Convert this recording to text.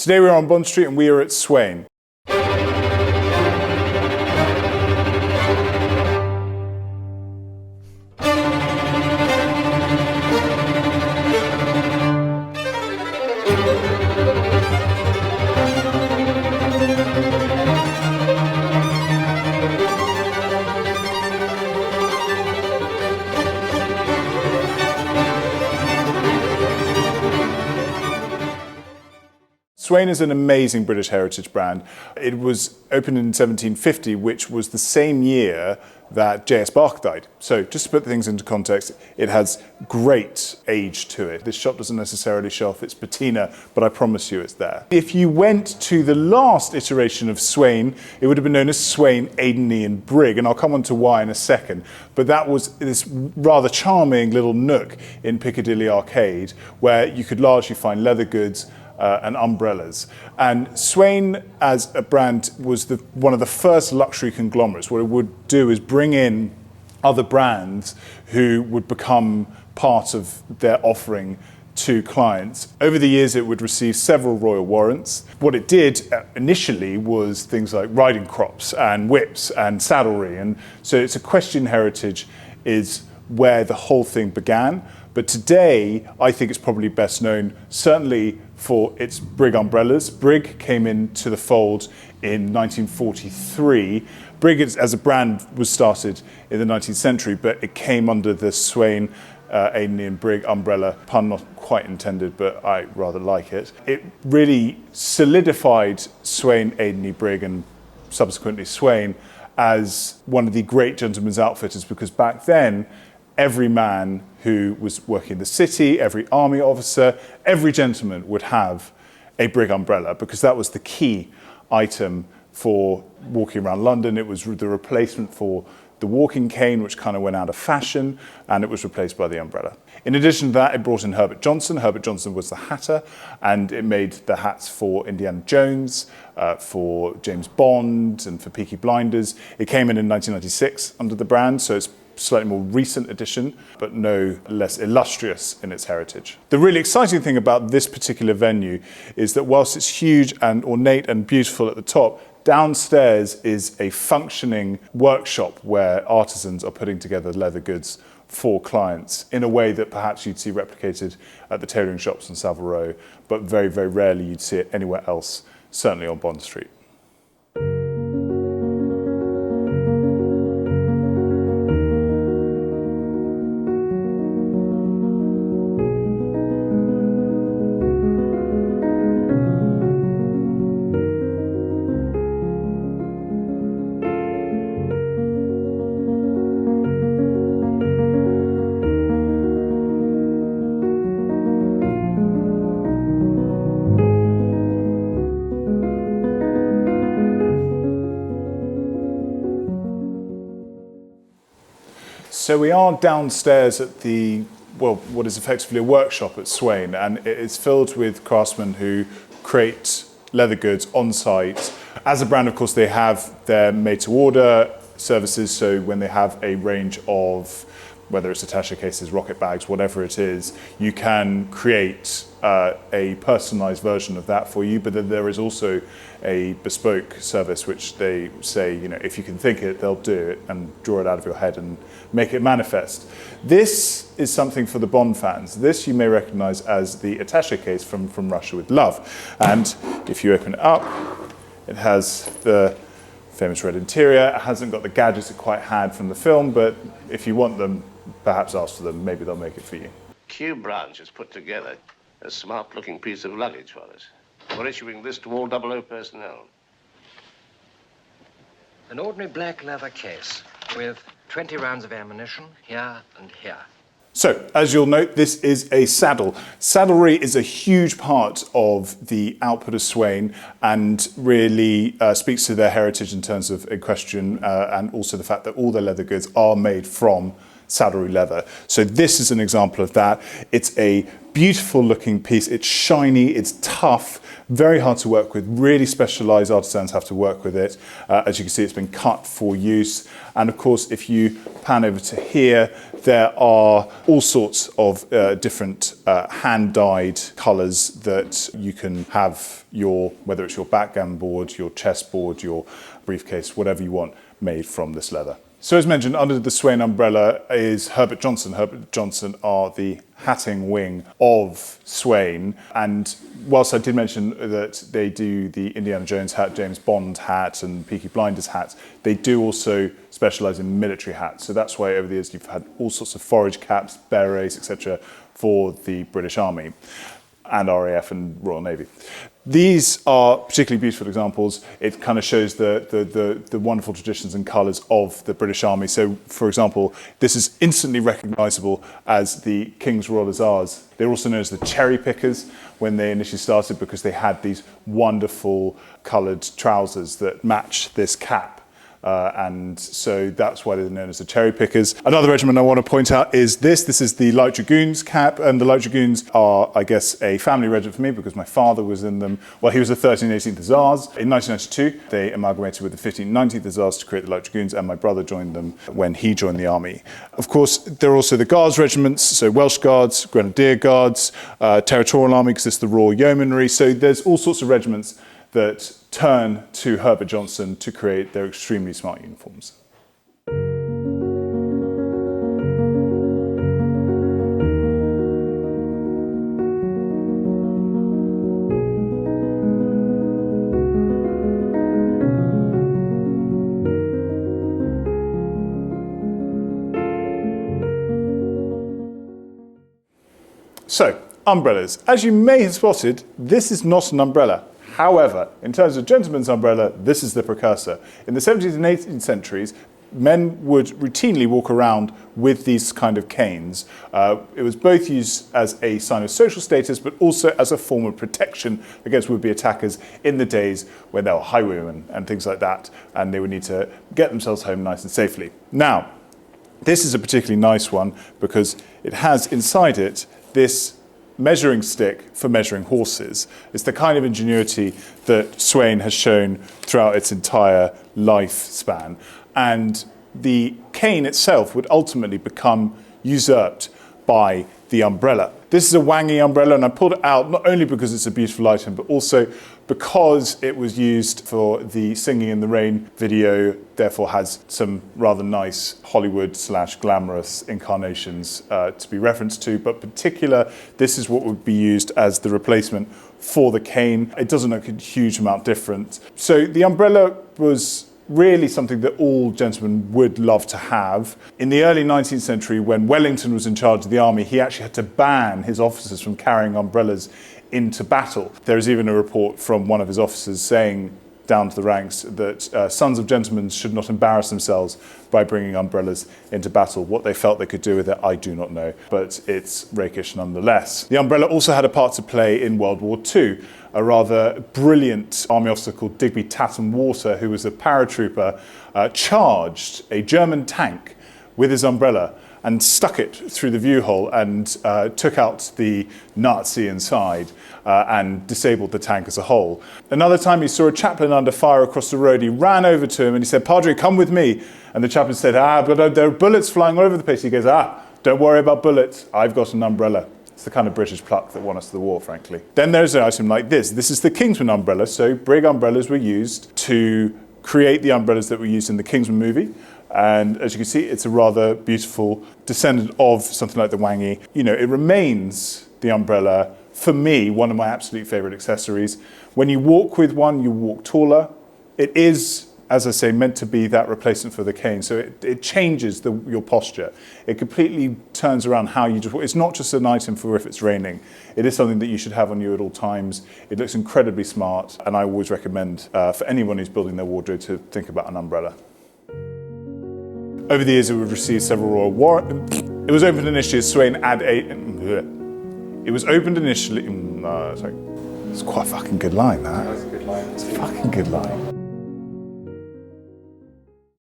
Today we're on Bond Street and we are at Swaine. Swaine is an amazing British heritage brand. It was opened in 1750, which was the same year that J.S. Bach died. So just to put things into context, it has great age to it. This shop doesn't necessarily show off its patina, but I promise you it's there. If you went to the last iteration of Swaine, it would have been known as Swaine, Aideney and Brigg, and I'll come on to why in a second. But that was this rather charming little nook in Piccadilly Arcade where you could largely find leather goods and umbrellas. And Swaine as a brand was one of the first luxury conglomerates. What it would do is bring in other brands who would become part of their offering to clients. Over the years it would receive several royal warrants. What it did initially was things like riding crops and whips and saddlery, and so its equestrian heritage is where the whole thing began. But today, I think it's probably best known, certainly for its Brigg umbrellas. Brigg came into the fold in 1943. Brigg as a brand was started in the 19th century, but it came under the Swaine, Aideney and Brigg umbrella. Pun not quite intended, but I rather like it. It really solidified Swaine, Aideney, Brigg and subsequently Swaine as one of the great gentlemen's outfitters, because back then, every man who was working in the city, every army officer, every gentleman would have a Brigg umbrella because that was the key item for walking around London. It was the replacement for the walking cane, which kind of went out of fashion, and it was replaced by the umbrella. In addition to that, it brought in Herbert Johnson. Herbert Johnson was the hatter, and it made the hats for Indiana Jones, for James Bond, and for Peaky Blinders. It came in 1996 under the brand, so it's slightly more recent addition, but no less illustrious in its heritage. The really exciting thing about this particular venue is that whilst it's huge and ornate and beautiful at the top, downstairs is a functioning workshop where artisans are putting together leather goods for clients in a way that perhaps you'd see replicated at the tailoring shops on Savile Row, but very, very rarely you'd see it anywhere else, certainly on Bond Street. So we are downstairs at what is effectively a workshop at Swaine, and it is filled with craftsmen who create leather goods on site. As a brand, of course, they have their made-to-order services, so when they have a range of, whether it's attaché cases, rocket bags, whatever it is, you can create a personalised version of that for you, but then there is also a bespoke service which they say, if you can think it, they'll do it and draw it out of your head and make it manifest. This is something for the Bond fans. This you may recognise as the attaché case from Russia with Love. And if you open it up, it has the famous red interior. It hasn't got the gadgets it quite had from the film, but if you want them, perhaps ask for them. Maybe they'll make it for you. Q Branch has put together a smart-looking piece of luggage for us. We're issuing this to all 00 personnel. An ordinary black leather case with 20 rounds of ammunition here and here. So, as you'll note, this is a saddle. Saddlery is a huge part of the output of Swaine and really speaks to their heritage in terms of equestrian and also the fact that all their leather goods are made from saddlery leather. So this is an example of that. It's a beautiful looking piece. It's shiny, it's tough, very hard to work with. Really specialized artisans have to work with it. As you can see, it's been cut for use. And of course, if you pan over to here, there are all sorts of different hand-dyed colors that you can have whether it's your backgammon board, your chessboard, your briefcase, whatever you want, made from this leather. So as mentioned, under the Swaine umbrella is Herbert Johnson. Herbert Johnson are the hatting wing of Swaine. And whilst I did mention that they do the Indiana Jones hat, James Bond hat, and Peaky Blinders hats, they do also specialize in military hats. So that's why over the years you've had all sorts of forage caps, berets, etc. for the British Army and RAF and Royal Navy. These are particularly beautiful examples. It kind of shows the wonderful traditions and colours of the British Army. So, for example, this is instantly recognisable as the King's Royal Hussars. They're also known as the cherry pickers when they initially started because they had these wonderful coloured trousers that match this cap. And so that's why they're known as the cherry pickers. Another regiment I want to point out is this. This is the Light Dragoons cap, and the Light Dragoons are, I guess, a family regiment for me because my father was in them. Well, he was the 13th and 18th Hussars. In 1992, they amalgamated with the 15th and 19th Hussars to create the Light Dragoons, and my brother joined them when he joined the army. Of course, there are also the Guards regiments, so Welsh Guards, Grenadier Guards, Territorial Army because it's the Royal Yeomanry. So there's all sorts of regiments that turn to Herbert Johnson to create their extremely smart uniforms. So, umbrellas. As you may have spotted, this is not an umbrella. However, in terms of gentleman's umbrella, this is the precursor. In the 17th and 18th centuries, men would routinely walk around with these kind of canes. It was both used as a sign of social status, but also as a form of protection against would-be attackers in the days when there were highwaymen and things like that, and they would need to get themselves home nice and safely. Now, this is a particularly nice one because it has inside it this measuring stick for measuring horses. It's the kind of ingenuity that Swaine has shown throughout its entire lifespan. And the cane itself would ultimately become usurped by the umbrella. This is a wangy umbrella, and I pulled it out not only because it's a beautiful item, but also because it was used for the Singing in the Rain video, therefore has some rather nice Hollywood/glamorous incarnations to be referenced to. But particular, this is what would be used as the replacement for the cane. It doesn't look a huge amount different. So the umbrella was really something that all gentlemen would love to have. In the early 19th century, when Wellington was in charge of the army, he actually had to ban his officers from carrying umbrellas into battle. There is even a report from one of his officers saying down to the ranks that sons of gentlemen should not embarrass themselves by bringing umbrellas into battle. What they felt they could do with it, I do not know, but it's rakish nonetheless. The umbrella also had a part to play in World War II. A rather brilliant army officer called Digby Tatham Water, who was a paratrooper, charged a German tank with his umbrella and stuck it through the view hole and took out the Nazi inside and disabled the tank as a whole. Another time he saw a chaplain under fire across the road. He ran over to him and he said, "Padre, come with me." And the chaplain said, but there are bullets flying all over the place. He goes, don't worry about bullets. I've got an umbrella. It's the kind of British pluck that won us the war, frankly. Then there's an item like this. This is the Kingsman umbrella. So brig umbrellas were used to create the umbrellas that were used in the Kingsman movie. And as you can see, it's a rather beautiful descendant of something like the wangy. You know, it remains the umbrella, for me, one of my absolute favorite accessories. When you walk with one, you walk taller. It is, as I say, meant to be that replacement for the cane. So it changes your posture. It completely turns around how you just walk. It's not just an item for if it's raining. It is something that you should have on you at all times. It looks incredibly smart, and I always recommend for anyone who's building their wardrobe to think about an umbrella. Over the years, it would receive several royal warrants. It was opened initially as Swaine ad a. It was opened initially. Sorry, it's quite a fucking good line. That. That's a good line. It's a fucking good line.